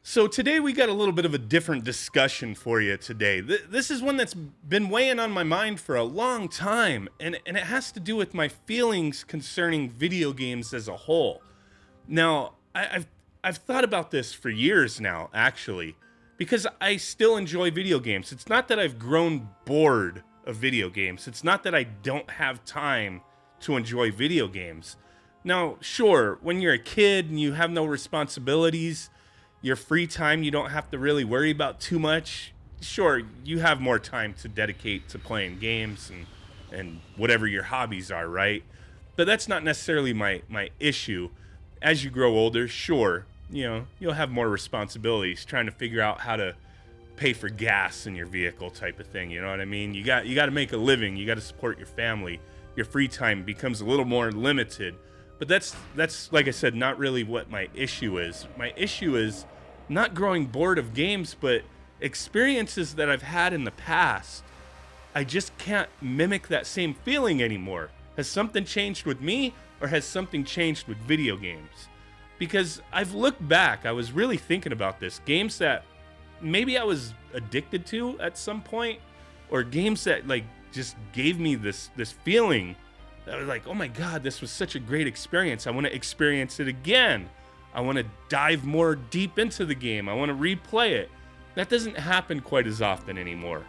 So today we got a little bit of a different discussion for you today. This is one that's been weighing on my mind for a long time, and it has to do with my feelings concerning video games as a whole. Now, I've thought about this for years now, actually, because I still enjoy video games. It's not that I've grown bored of video games. It's not that I don't have time to enjoy video games. Now, sure, when you're a kid and you have no responsibilities, your free time you don't have to really worry about too much. Sure, you have more time to dedicate to playing games and whatever your hobbies are, right? But that's not necessarily my issue. As you grow older, sure, you'll have more responsibilities trying to figure out how to pay for gas in your vehicle type of thing, you know what I mean? You got to make a living, you got to support your family. Your free time becomes a little more limited. But that's like I said, not really what my issue is. My issue is not growing bored of games, but experiences that I've had in the past. I just can't mimic that same feeling anymore. Has something changed with me, or has something changed with video games? Because I've looked back, I was really thinking about this. Games that maybe I was addicted to at some point, or games that like just gave me this feeling that was like, oh my God, this was such a great experience. I want to experience it again. I want to dive more deep into the game. I want to replay it. That doesn't happen quite as often anymore.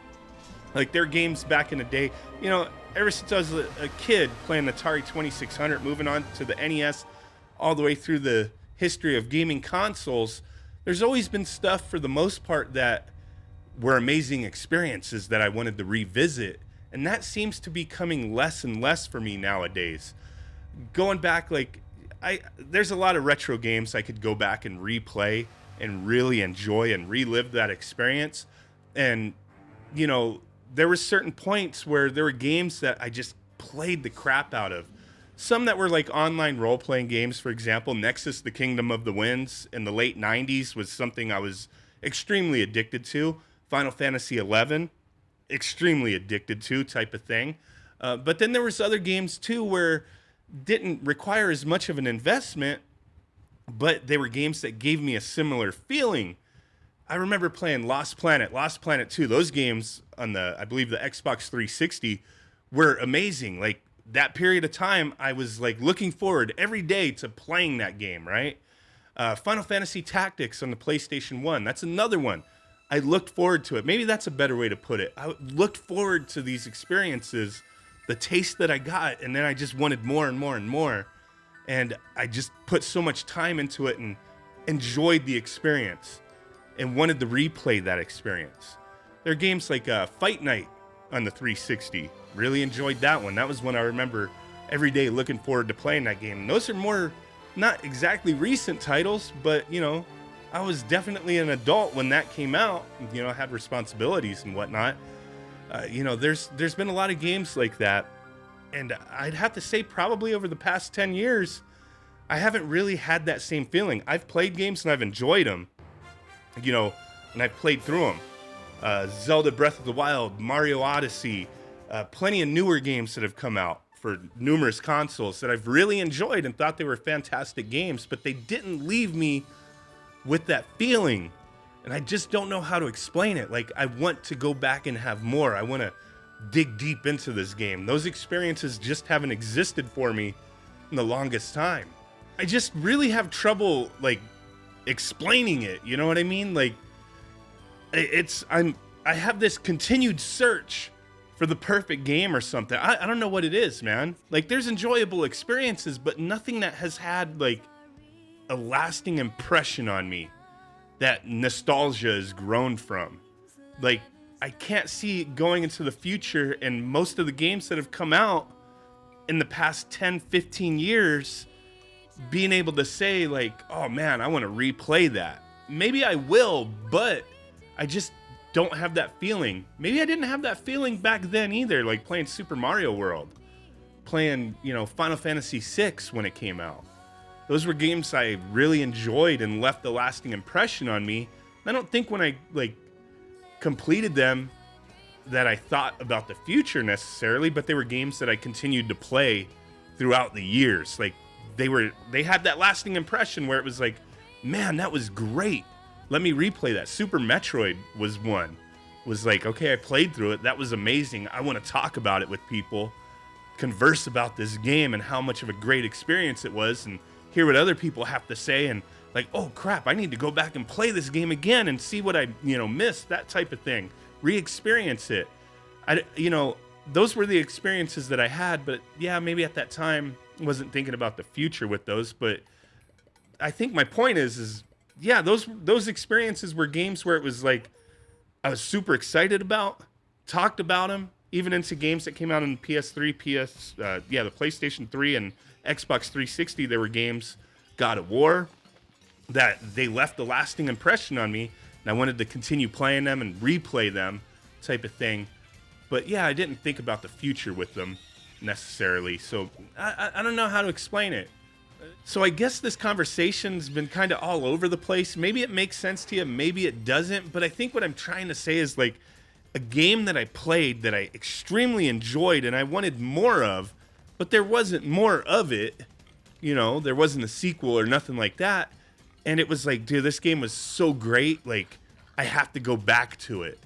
Like there are games back in the day, ever since I was a kid playing Atari 2600, moving on to the NES, all the way through the history of gaming consoles, there's always been stuff for the most part that were amazing experiences that I wanted to revisit. And that seems to be coming less and less for me nowadays. Going back, there's a lot of retro games I could go back and replay and really enjoy and relive that experience. And, there were certain points where there were games that I just played the crap out of. Some that were like online role-playing games, for example, Nexus: The Kingdom of the Winds in the late 90s was something I was extremely addicted to. Final Fantasy 11. Extremely addicted to type of thing. But then there was other games too where didn't require as much of an investment, but they were games that gave me a similar feeling. I remember playing Lost Planet 2. Those games on I believe the Xbox 360 were amazing. Like that period of time, I was like looking forward every day to playing that game, right? Final Fantasy Tactics on the PlayStation 1. That's another one. I looked forward to it. Maybe that's a better way to put it. I looked forward to these experiences, the taste that I got, and then I just wanted more and more and more. And I just put so much time into it and enjoyed the experience and wanted to replay that experience. There are games like Fight Night on the 360. Really enjoyed that one. That was one I remember every day looking forward to playing that game. And those are more, not exactly recent titles, but, I was definitely an adult when that came out. I had responsibilities and whatnot. There's been a lot of games like that, and I'd have to say probably over the past 10 years, I haven't really had that same feeling. I've played games and I've enjoyed them, and I've played through them. Zelda Breath of the Wild, Mario Odyssey, plenty of newer games that have come out for numerous consoles that I've really enjoyed and thought they were fantastic games, but they didn't leave me with that feeling, and I just don't know how to explain it. Like, I want to go back and have more. I want to dig deep into this game. Those experiences just haven't existed for me in the longest time. I just really have trouble, explaining it. You know what I mean? I have this continued search for the perfect game or something. I don't know what it is, man. There's enjoyable experiences, but nothing that has had, a lasting impression on me that nostalgia has grown from. I can't see going into the future, and most of the games that have come out in the past 10, 15 years, being able to say oh man, I want to replay that. Maybe I will, but I just don't have that feeling. Maybe I didn't have that feeling back then either, playing Super Mario World, playing, Final Fantasy VI when it came out. Those were games I really enjoyed and left a lasting impression on me. I don't think when I completed them that I thought about the future necessarily, but they were games that I continued to play throughout the years. They had that lasting impression where it was man, that was great. let me replay that. Super Metroid was one. Was like, okay, I played through it. That was amazing. I want to talk about it with people, converse about this game and how much of a great experience it was, and hear what other people have to say, and like, oh crap, I need to go back and play this game again and see what I, missed, that type of thing. Re-experience it. Those were the experiences that I had, but yeah, maybe at that time I wasn't thinking about the future with those, but I think my point is yeah, those experiences were games where it was like I was super excited about, talked about them, even into games that came out on PS3, the PlayStation 3 and Xbox 360. There were games, God of War, that they left a lasting impression on me, and I wanted to continue playing them and replay them, type of thing. But yeah, I didn't think about the future with them necessarily, so I don't know how to explain it. So I guess this conversation's been kind of all over the place. Maybe it makes sense to you, maybe it doesn't, but I think what I'm trying to say is like a game that I played that I extremely enjoyed and I wanted more of, but there wasn't more of it. There wasn't a sequel or nothing like that. And it was like, dude, this game was so great. Like, I have to go back to it.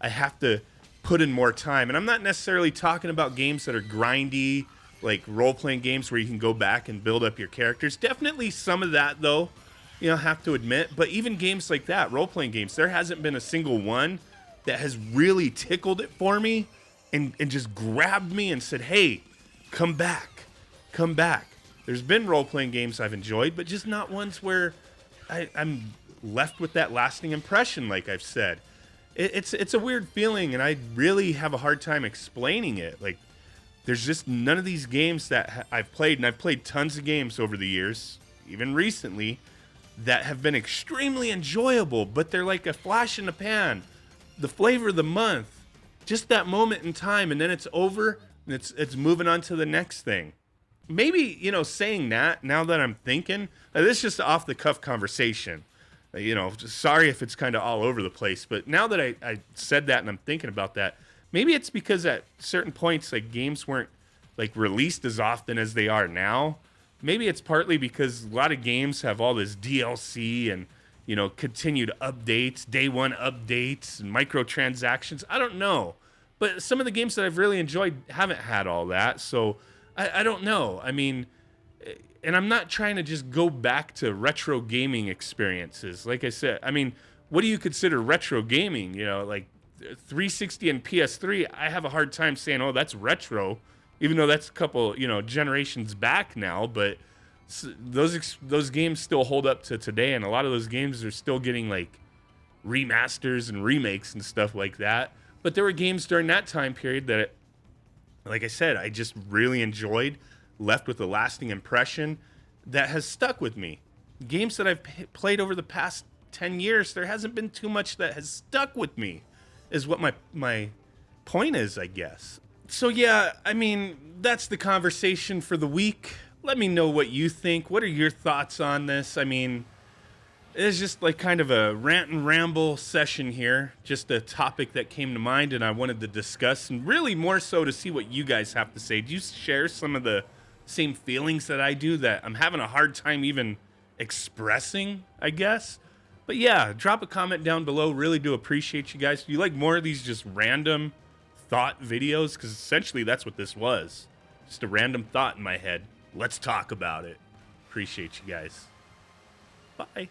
I have to put in more time. And I'm not necessarily talking about games that are grindy, like role-playing games where you can go back and build up your characters. Definitely some of that, though, have to admit. But even games like that, role-playing games, there hasn't been a single one that has really tickled it for me and just grabbed me and said, hey, come back. Come back. There's been role-playing games I've enjoyed, but just not ones where I'm left with that lasting impression, like I've said. It's a weird feeling, and I really have a hard time explaining it. Like, there's just none of these games that I've played, and I've played tons of games over the years, even recently, that have been extremely enjoyable, but they're like a flash in the pan. The flavor of the month, just that moment in time, and then it's over, and it's moving on to the next thing. Maybe, saying that, now that I'm thinking, this is just an off-the-cuff conversation. Just sorry if it's kind of all over the place, but now that I said that and I'm thinking about that, maybe it's because at certain points, like, games weren't, like, released as often as they are now. Maybe it's partly because a lot of games have all this DLC and, continued updates, day one updates, and microtransactions. I don't know. But some of the games that I've really enjoyed haven't had all that, so I don't know. I mean, and I'm not trying to just go back to retro gaming experiences. Like I said, I mean, what do you consider retro gaming? Like 360 and PS3, I have a hard time saying, oh, that's retro, even though that's a couple, generations back now. But those games still hold up to today, and a lot of those games are still getting like remasters and remakes and stuff like that. But there were games during that time period that, like I said, I just really enjoyed, left with a lasting impression that has stuck with me. Games that I've played over the past 10 years, there hasn't been too much that has stuck with me, is what my point is, I guess. So yeah, I mean, that's the conversation for the week. Let me know what you think. What are your thoughts on this? I mean, it's just like kind of a rant and ramble session here. Just a topic that came to mind and I wanted to discuss, and really more so to see what you guys have to say. Do you share some of the same feelings that I do that I'm having a hard time even expressing, I guess? But yeah, drop a comment down below. Really do appreciate you guys. Do you like more of these just random thought videos? Because essentially that's what this was. Just a random thought in my head. Let's talk about it. Appreciate you guys. Bye.